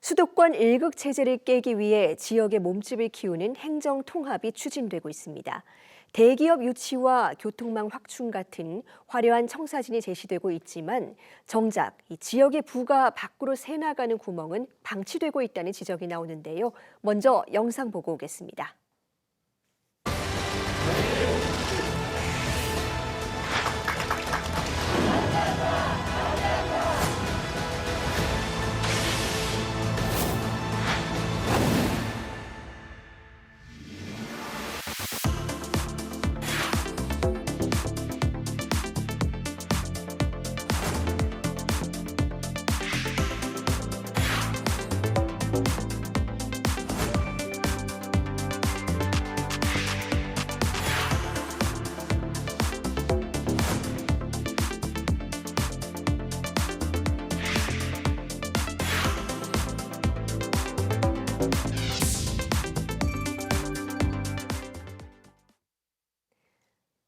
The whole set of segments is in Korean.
수도권 일극 체제를 깨기 위해 지역의 몸집을 키우는 행정 통합이 추진되고 있습니다. 대기업 유치와 교통망 확충 같은 화려한 청사진이 제시되고 있지만 정작 이 지역의 부가 밖으로 새나가는 구멍은 방치되고 있다는 지적이 나오는데요. 먼저 영상 보고 오겠습니다.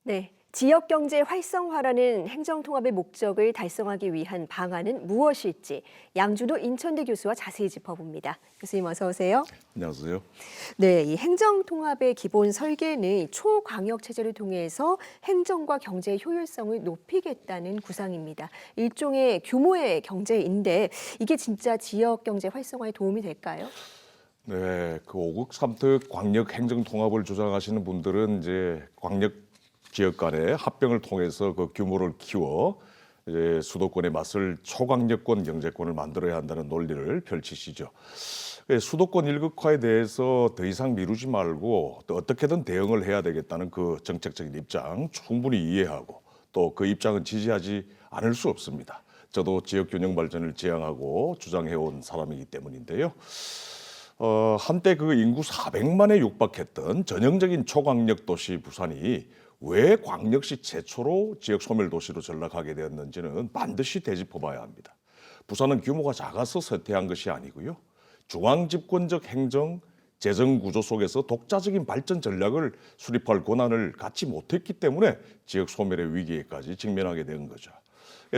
네, 지역 경제 활성화라는 행정 통합의 목적을 달성하기 위한 방안은 무엇일지 양준호 인천대 교수와 자세히 짚어봅니다. 교수님 어서 오세요. 안녕하세요. 네, 이 행정 통합의 기본 설계는 초광역 체제를 통해서 행정과 경제의 효율성을 높이겠다는 구상입니다. 일종의 규모의 경제인데 이게 진짜 지역 경제 활성화에 도움이 될까요? 네, 그 5국 3특 광역 행정 통합을 주장하시는 분들은 이제 광역 지역 간의 합병을 통해서 그 규모를 키워 이제 수도권에 맞설 초광역권 경제권을 만들어야 한다는 논리를 펼치시죠. 수도권 일극화에 대해서 더 이상 미루지 말고 또 어떻게든 대응을 해야 되겠다는 그 정책적인 입장 충분히 이해하고 또 그 입장은 지지하지 않을 수 없습니다. 저도 지역 균형 발전을 지향하고 주장해온 사람이기 때문인데요. 한때 그 인구 400만에 육박했던 전형적인 초광역 도시 부산이 왜 광역시 최초로 지역 소멸 도시로 전락하게 되었는지는 반드시 되짚어봐야 합니다. 부산은 규모가 작아서 쇠퇴한 것이 아니고요. 중앙 집권적 행정, 재정 구조 속에서 독자적인 발전 전략을 수립할 권한을 갖지 못했기 때문에 지역 소멸의 위기에까지 직면하게 된 거죠.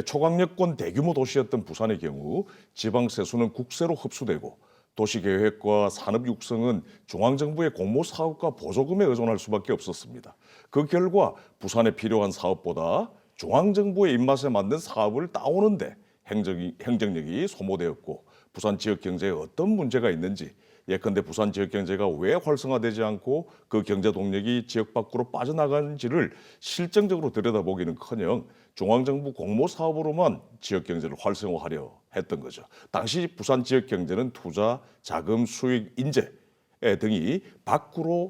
초광역권 대규모 도시였던 부산의 경우 지방 세수는 국세로 흡수되고 도시계획과 산업 육성은 중앙정부의 공모사업과 보조금에 의존할 수밖에 없었습니다. 그 결과 부산에 필요한 사업보다 중앙정부의 입맛에 맞는 사업을 따오는데 행정력이 소모되었고 부산 지역 경제에 어떤 문제가 있는지 예컨대 부산 지역 경제가 왜 활성화되지 않고 그 경제 동력이 지역 밖으로 빠져나가는지를 실정적으로 들여다보기는커녕 중앙정부 공모사업으로만 지역 경제를 활성화하려 했던 거죠. 당시 부산 지역 경제는 투자, 자금, 수익, 인재 등이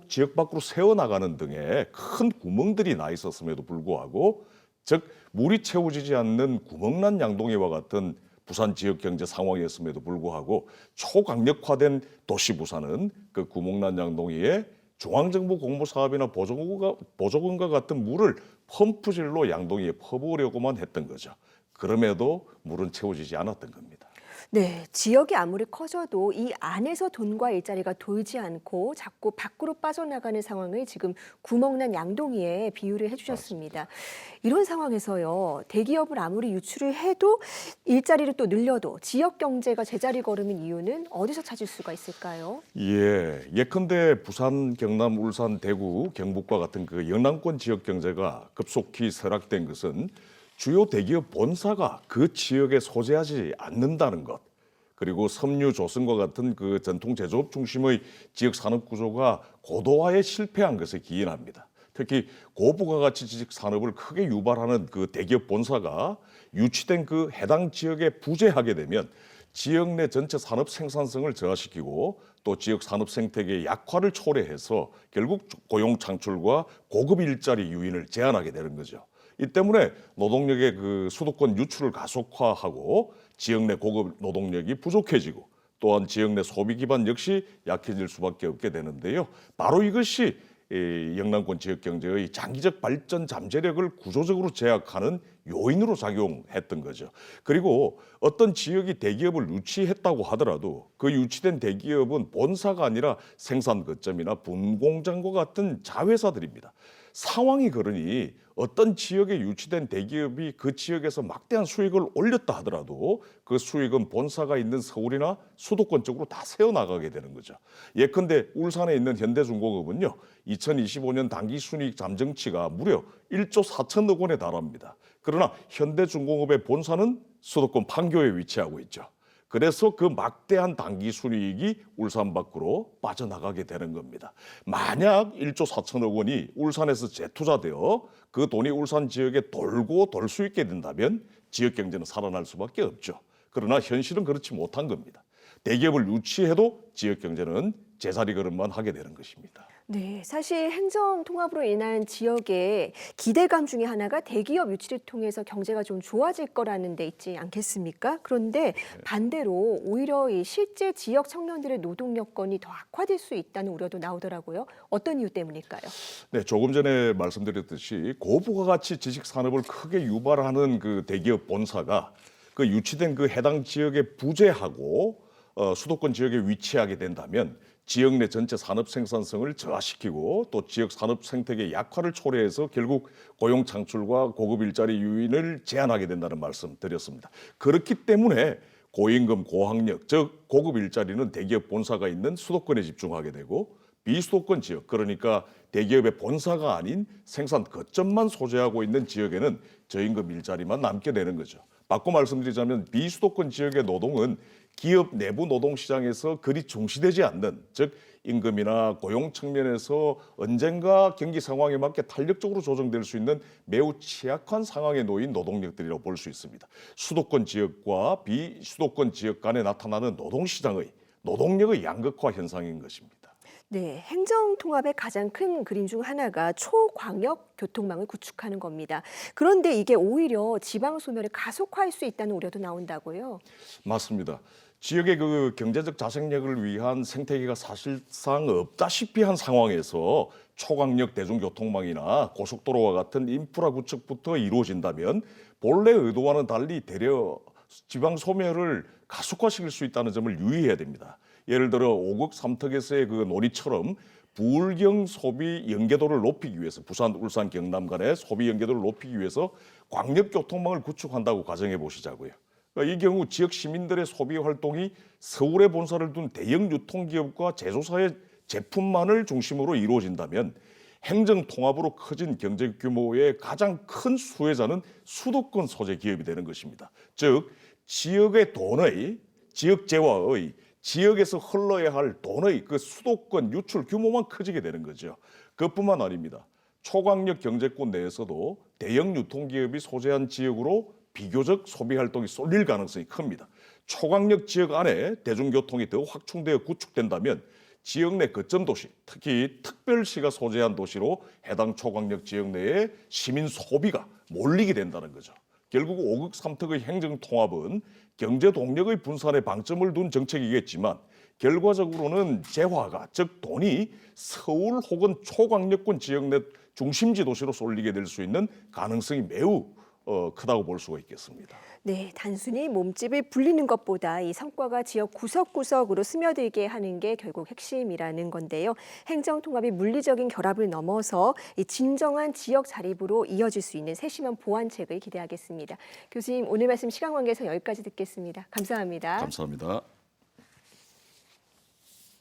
지역 밖으로 새어나가는 등의 큰 구멍들이 나 있었음에도 불구하고 즉 물이 채워지지 않는 구멍난 양동이와 같은 부산 지역 경제 상황이었음에도 불구하고 초강력화된 도시 부산은 그 구멍난 양동이에 중앙정부 공모사업이나 보조금과 같은 물을 펌프질로 양동이에 퍼부으려고만 했던 거죠. 그럼에도 물은 채워지지 않았던 겁니다. 네, 지역이 아무리 커져도 이 안에서 돈과 일자리가 돌지 않고 자꾸 밖으로 빠져나가는 상황을 지금 구멍난 양동이에 비유를 해주셨습니다. 이런 상황에서요, 대기업을 아무리 유출을 해도 일자리를 또 늘려도 지역 경제가 제자리 걸음인 이유는 어디서 찾을 수가 있을까요? 예컨대 부산, 경남, 울산, 대구, 경북과 같은 그 영남권 지역 경제가 급속히 쇠락된 것은 주요 대기업 본사가 그 지역에 소재하지 않는다는 것, 그리고 섬유, 조선과 같은 그 전통 제조업 중심의 지역 산업 구조가 고도화에 실패한 것에 기인합니다. 특히 고부가가치 지식 산업을 크게 유발하는 그 대기업 본사가 유치된 그 해당 지역에 부재하게 되면 지역 내 전체 산업 생산성을 저하시키고 또 지역 산업 생태계의 약화를 초래해서 결국 고용 창출과 고급 일자리 유인을 제한하게 되는 거죠. 이 때문에 노동력의 그 수도권 유출을 가속화하고 지역 내 고급 노동력이 부족해지고 또한 지역 내 소비 기반 역시 약해질 수밖에 없게 되는데요. 바로 이것이 영남권 지역 경제의 장기적 발전 잠재력을 구조적으로 제약하는 요인으로 작용했던 거죠. 그리고 어떤 지역이 대기업을 유치했다고 하더라도 그 유치된 대기업은 본사가 아니라 생산 거점이나 분공장과 같은 자회사들입니다. 상황이 그러니 어떤 지역에 유치된 대기업이 그 지역에서 막대한 수익을 올렸다 하더라도 그 수익은 본사가 있는 서울이나 수도권 쪽으로 다 새어나가게 되는 거죠. 예컨대 울산에 있는 현대중공업은요, 2025년 당기순이익 잠정치가 무려 1조 4천억 원에 달합니다. 그러나 현대중공업의 본사는 수도권 판교에 위치하고 있죠. 그래서 그 막대한 당기순이익이 울산 밖으로 빠져나가게 되는 겁니다. 만약 1조 4천억 원이 울산에서 재투자되어 그 돈이 울산 지역에 돌고 돌 수 있게 된다면 지역 경제는 살아날 수밖에 없죠. 그러나 현실은 그렇지 못한 겁니다. 대기업을 유치해도 지역 경제는 제자리 걸음만 하게 되는 것입니다. 네, 사실 행정 통합으로 인한 지역의 기대감 중에 하나가 대기업 유치를 통해서 경제가 좀 좋아질 거라는 데 있지 않겠습니까? 그런데 반대로 오히려 이 실제 지역 청년들의 노동 여건이 더 악화될 수 있다는 우려도 나오더라고요. 어떤 이유 때문일까요? 네, 조금 전에 말씀드렸듯이 고부가가치 지식 산업을 크게 유발하는 그 대기업 본사가 그 유치된 그 해당 지역에 부재하고 수도권 지역에 위치하게 된다면 지역 내 전체 산업 생산성을 저하시키고 또 지역 산업 생태계 약화를 초래해서 결국 고용 창출과 고급 일자리 유인을 제한하게 된다는 말씀 드렸습니다. 그렇기 때문에 고임금, 고학력, 즉 고급 일자리는 대기업 본사가 있는 수도권에 집중하게 되고 비수도권 지역, 그러니까 대기업의 본사가 아닌 생산 거점만 소재하고 있는 지역에는 저임금 일자리만 남게 되는 거죠. 바꿔 말씀드리자면 비수도권 지역의 노동은 기업 내부 노동시장에서 그리 중시되지 않는, 즉 임금이나 고용 측면에서 언젠가 경기 상황에 맞게 탄력적으로 조정될 수 있는 매우 취약한 상황에 놓인 노동력들이라고 볼 수 있습니다. 수도권 지역과 비수도권 지역 간에 나타나는 노동시장의 노동력의 양극화 현상인 것입니다. 네, 행정 통합의 가장 큰 그림 중 하나가 초광역 교통망을 구축하는 겁니다. 그런데 이게 오히려 지방 소멸을 가속화할 수 있다는 우려도 나온다고요. 맞습니다. 지역의 그 경제적 자생력을 위한 생태계가 사실상 없다시피 한 상황에서 초강력 대중교통망이나 고속도로와 같은 인프라 구축부터 이루어진다면 본래 의도와는 달리 대려 지방 소멸을 가속화시킬 수 있다는 점을 유의해야 됩니다. 예를 들어 5국 3특에서의 그 논의처럼 부울경 소비 연계도를 높이기 위해서 부산, 울산, 경남 간의 소비 연계도를 높이기 위해서 광역교통망을 구축한다고 가정해 보시자고요. 그러니까 이 경우 지역 시민들의 소비 활동이 서울에 본사를 둔 대형 유통기업과 제조사의 제품만을 중심으로 이루어진다면 행정 통합으로 커진 경제 규모의 가장 큰 수혜자는 수도권 소재 기업이 되는 것입니다. 즉 지역의 돈의 지역재화의 지역에서 흘러야 할 돈의 그 수도권 유출 규모만 커지게 되는 거죠. 그뿐만 아닙니다. 초광역 경제권 내에서도 대형 유통기업이 소재한 지역으로 비교적 소비 활동이 쏠릴 가능성이 큽니다. 초광역 지역 안에 대중교통이 더 확충되어 구축된다면 지역 내 거점 도시, 특히 특별시가 소재한 도시로 해당 초광역 지역 내에 시민 소비가 몰리게 된다는 거죠. 결국 5국 3특의 행정통합은 경제 동력의 분산에 방점을 둔 정책이겠지만 결과적으로는 재화가, 즉 돈이 서울 혹은 초광역권 지역 내 중심지 도시로 쏠리게 될 수 있는 가능성이 매우 크다고 볼 수가 있겠습니다. 네, 단순히 몸집을 불리는 것보다 이 성과가 지역 구석구석으로 스며들게 하는 게 결국 핵심이라는 건데요. 행정통합이 물리적인 결합을 넘어서 이 진정한 지역 자립으로 이어질 수 있는 세심한 보완책을 기대하겠습니다. 교수님, 오늘 말씀 시간 관계에서 여기까지 듣겠습니다. 감사합니다. 감사합니다.